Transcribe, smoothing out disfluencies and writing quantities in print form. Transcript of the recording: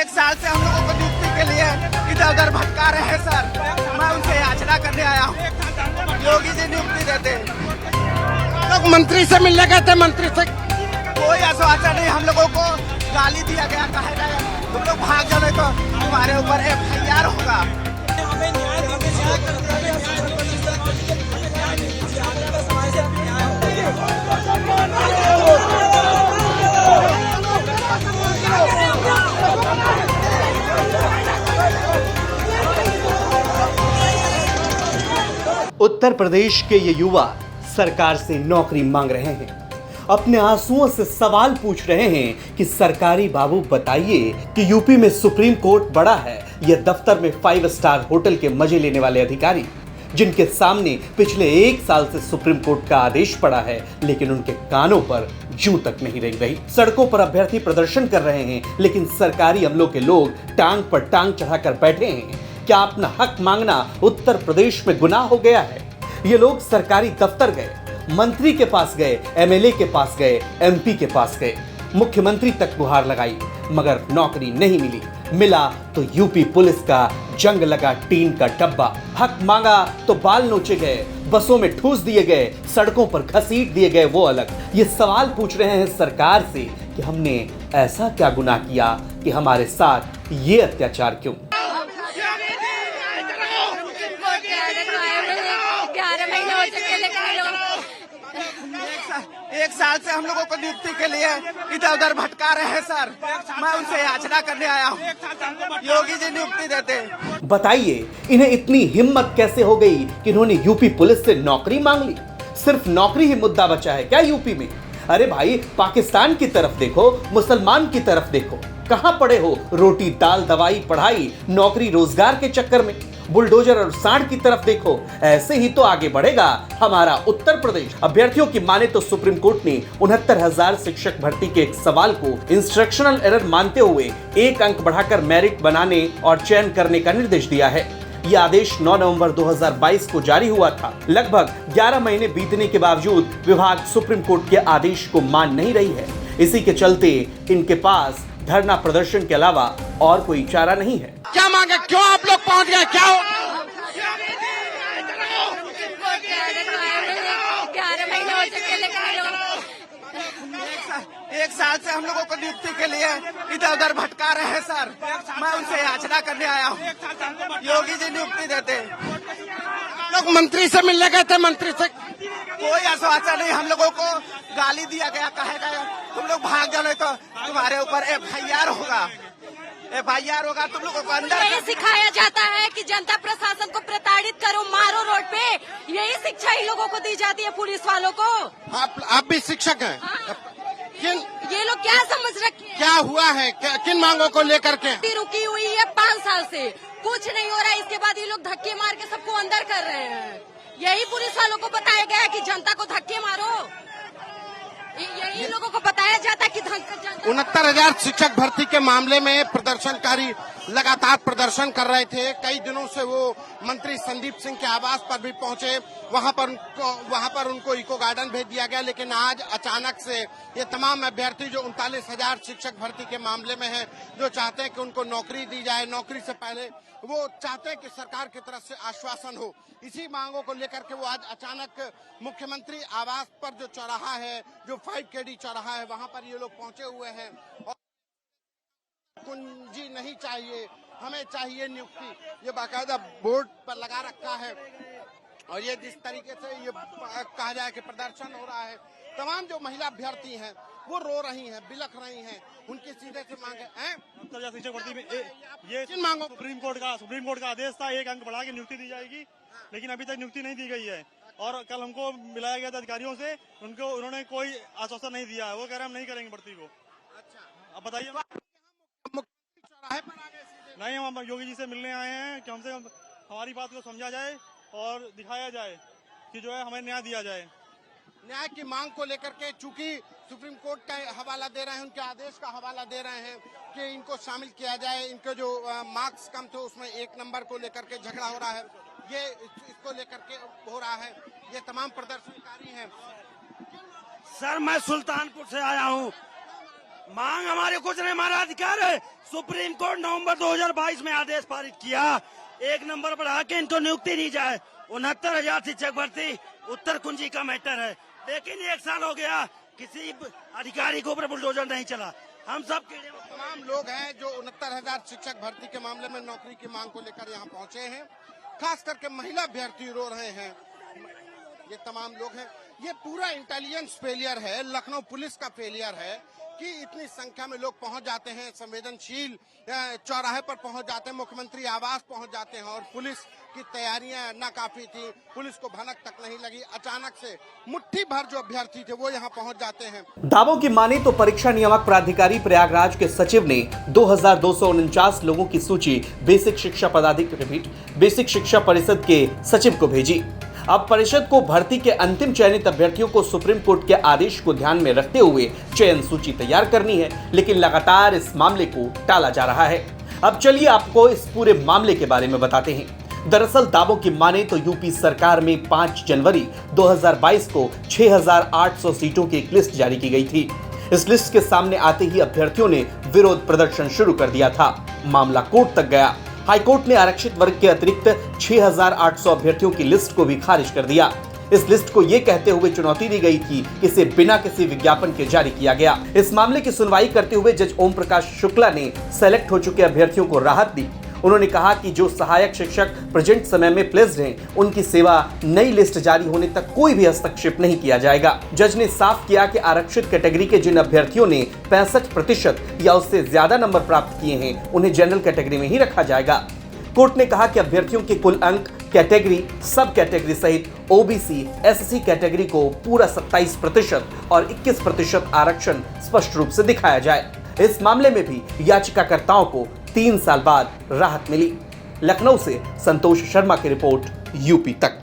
एक साल से हम लोगों को नियुक्ति के लिए इधर उधर भटका रहे हैं सर। मैं उनसे याचना करने आया हूँ, योगी जी नियुक्ति देते। लोग मंत्री से मिलने गए थे, मंत्री से कोई आश्वासन नहीं, हम लोगों को गाली दिया गया, कहा गया तुम लोग भाग जाओ नहीं तो तुम्हारे ऊपर FIR होगा। उत्तर प्रदेश के ये युवा सरकार से नौकरी मांग रहे हैं, अपने आंसुओं से सवाल पूछ रहे हैं कि सरकारी बाबू बताइए कि यूपी में सुप्रीम कोर्ट बड़ा है, यह दफ्तर में 5 स्टार होटल के मजे लेने वाले अधिकारी जिनके सामने पिछले 1 साल से सुप्रीम कोर्ट का आदेश पड़ा है, लेकिन उनके कानों पर जूं तक नहीं रेंग रही। सड़कों पर अभ्यर्थी प्रदर्शन कर रहे हैं, लेकिन सरकारी अमलों के लोग टांग पर टांग चढ़ाकर बैठे हैं। क्या अपना हक मांगना उत्तर प्रदेश में गुनाह हो गया है? ये लोग सरकारी दफ्तर गए, मंत्री के पास गए, MLA के पास गए, MP के पास गए, मुख्यमंत्री तक गुहार लगाई, मगर नौकरी नहीं मिली। मिला तो यूपी पुलिस का जंग लगा टीन का डब्बा। हक मांगा तो बाल नोचे गए, बसों में ठूस दिए गए, सड़कों पर घसीट दिए गए, वो अलग। ये सवाल पूछ रहे हैं सरकार से कि हमने ऐसा क्या गुनाह किया कि हमारे साथ ये अत्याचार क्यों? एक साल से हम लोगों को नियुक्ति के लिए इधर उधर भटका रहे हैं सर। मैं उनसे याचना करने आया हूँ, योगी जी नियुक्ति देते। बताइए इन्हें इतनी हिम्मत कैसे हो गई कि इन्होंने यूपी पुलिस से नौकरी मांग ली? सिर्फ नौकरी ही मुद्दा बचा है क्या यूपी में? अरे भाई, पाकिस्तान की तरफ देखो, मुसलमान की तरफ देखो, कहां पड़े हो रोटी दाल दवाई पढ़ाई नौकरी रोजगार के चक्कर में? बुलडोजर और सांड की तरफ देखो, ऐसे ही तो आगे बढ़ेगा हमारा उत्तर प्रदेश। अभ्यर्थियों की माने तो सुप्रीम कोर्ट ने 69,000 शिक्षक भर्ती के एक सवाल को इंस्ट्रक्शनल एरर मानते हुए 1 अंक बढ़ाकर मेरिट बनाने और चयन करने का निर्देश दिया है। यह आदेश 9 नवंबर 2022 को जारी हुआ था। लगभग 11 महीने बीतने के बावजूद विभाग सुप्रीम कोर्ट के आदेश को मान नहीं रही है। इसी के चलते इनके पास धरना प्रदर्शन के अलावा और कोई चारा नहीं है। क्या मांगे, क्यों आप लोग पहुंच गए, क्या हो? 11 महीने हो चुके एक साल से हम लोगों को नियुक्ति के लिए इधर उधर भटका रहे हैं सर। मैं उनसे याचना करने आया हूँ, योगी जी नियुक्ति देते। लोग मंत्री से मिलने गए थे, मंत्री से कोई आश्वासन नहीं, हम लोगों को गाली दिया गया, कहा गया तुम लोग भाग जाओ नहीं तो तुम्हारे ऊपर FIR होगा। FIR होगा, तुम लोगों को अंदर। यही सिखाया जाता है कि जनता प्रशासन को प्रताड़ित करो, मारो रोड पे। यही शिक्षा इन लोगों को दी जाती है, पुलिस वालों को। आप भी शिक्षक हैं? हाँ। किन ये लोग क्या समझ रखे हैं? क्या हुआ है, किन मांगों को लेकर के? रुकी हुई है 5 साल से, कुछ नहीं हो रहा है। इसके बाद ये लोग धक्के मार के सबको अंदर कर रहे हैं। यही पुलिस वालों को बताया गया है कि जनता को धक्के मारो। यही लोगों को बताया जाता है कि 69,000 शिक्षक भर्ती के मामले में प्रदर्शनकारी लगातार प्रदर्शन कर रहे थे। कई दिनों से वो मंत्री संदीप सिंह के आवास पर भी पहुंचे, वहां पर उनको इको गार्डन भेज दिया गया। लेकिन आज अचानक से ये तमाम अभ्यर्थी जो 39,000 शिक्षक भर्ती के मामले में हैं, जो चाहते हैं कि उनको नौकरी दी जाए, नौकरी से पहले वो चाहते हैं कि सरकार की तरफ से आश्वासन हो, इसी मांगों को लेकर के वो आज अचानक मुख्यमंत्री आवास पर जो चौराहा है, जो 5KD चौराहा है, वहां पर ये लोग पहुंचे हुए हैं। और कुंजी नहीं चाहिए, हमें चाहिए नियुक्ति, ये बाकायदा बोर्ड पर लगा रखा है। और ये जिस तरीके से ये कहा जाए कि प्रदर्शन हो रहा है, तमाम जो महिला अभ्यर्थी हैं वो रो रही हैं, बिलख रही हैं, उनकी सीधे से मांगे हैं। शिक्षक भर्ती में ये किन मांगों? सुप्रीम कोर्ट का आदेश था, 1 अंक बढ़ा के नियुक्ति दी जाएगी, लेकिन अभी तक नियुक्ति नहीं दी गई है। और कल हमको मिलाया गया था अधिकारियों से, उन्होंने कोई आश्वासन नहीं दिया है। वो कह रहे हम नहीं करेंगे भर्ती को। अच्छा, अब बताइए। नहीं, हम योगी जी से मिलने आए हैं कि हमसे हमारी बात को समझा जाए और दिखाया जाए कि जो है हमें न्याय दिया जाए। न्याय की मांग को लेकर के चूंकि सुप्रीम कोर्ट का हवाला दे रहे हैं, उनके आदेश का हवाला दे रहे हैं कि इनको शामिल किया जाए, इनके जो मार्क्स कम थे उसमें 1 नंबर को लेकर के झगड़ा हो रहा है, ये इसको लेकर के हो रहा है। ये तमाम प्रदर्शनकारी हैं। सर मैं सुल्तानपुर से आया हूँ। मांग हमारे कुछ नहीं, हमारा अधिकार है। सुप्रीम कोर्ट नवंबर 2022 में आदेश पारित किया, 1 नंबर बढ़ा के इनको नियुक्ति दी जाए। 69,000 शिक्षक भर्ती उत्तर कुंजी का मैटर है, लेकिन 1 साल हो गया, किसी अधिकारी के ऊपर बुलडोजर नहीं चला। हम सब तमाम लोग हैं जो 69,000 शिक्षक भर्ती के मामले में नौकरी की मांग को लेकर यहाँ पहुंचे हैं। खास करके महिला अभ्यर्थी रो रहे हैं। ये तमाम लोग हैं। ये पूरा इंटेलिजेंस फेलियर है, लखनऊ पुलिस का फेलियर है कि इतनी संख्या में लोग पहुंच जाते हैं, संवेदनशील चौराहे पर पहुंच जाते हैं, मुख्यमंत्री आवास पहुंच जाते हैं और पुलिस की तैयारियां नाकाफी थी, पुलिस को भनक तक नहीं लगी। अचानक से मुट्ठी भर जो अभ्यर्थी थे वो यहाँ पहुंच जाते हैं। दावों की माने तो परीक्षा नियामक प्राधिकारी प्रयागराज के सचिव ने 2249 लोगों की सूची बेसिक शिक्षा परिषद के सचिव को भेजी। अब परिषद को भर्ती के अंतिम चयनित अभ्यर्थियों को सुप्रीम कोर्ट के आदेश को ध्यान में रखते हुए चयन सूची तैयार करनी है, लेकिन लगातार इस मामले को टाला जा रहा है। अब चलिए आपको इस पूरे मामले के बारे में बताते हैं। दरअसल दावों की माने तो यूपी सरकार में 5 जनवरी 2022 को 6,800 सीटों की एक लिस्ट जारी की गई थी। इस लिस्ट के सामने आते ही अभ्यर्थियों ने विरोध प्रदर्शन शुरू कर दिया था। मामला कोर्ट तक गया। हाईकोर्ट ने आरक्षित वर्ग के अतिरिक्त 6,800 अभ्यर्थियों की लिस्ट को भी खारिज कर दिया। इस लिस्ट को यह कहते हुए चुनौती दी गई थी कि इसे बिना किसी विज्ञापन के जारी किया गया। इस मामले की सुनवाई करते हुए जज ओम प्रकाश शुक्ला ने सेलेक्ट हो चुके अभ्यर्थियों को राहत दी। उन्होंने कहा कि जो सहायक शिक्षक प्रेजेंट समय में प्लेस्ड हैं, उनकी सेवा नई लिस्ट जारी होने तक कोई भी हस्तक्षेप नहीं किया जाएगा। जज ने साफ किया कि आरक्षित कैटेगरी के जिन अभ्यर्थियों ने 65% या उससे ज्यादा नंबर प्राप्त किए हैं, उन्हें जनरल कैटेगरी में ही रखा जाएगा। कोर्ट ने कहा कि अभ्यर्थियों के कुल अंक कैटेगरी, सब कैटेगरी सहित ओबीसी, एससी कैटेगरी को पूरा 27% और 21% आरक्षण स्पष्ट रूप से दिखाया जाए। इस मामले में भी याचिकाकर्ताओं को 3 साल बाद राहत मिली। लखनऊ से संतोष शर्मा की रिपोर्ट, यूपी तक।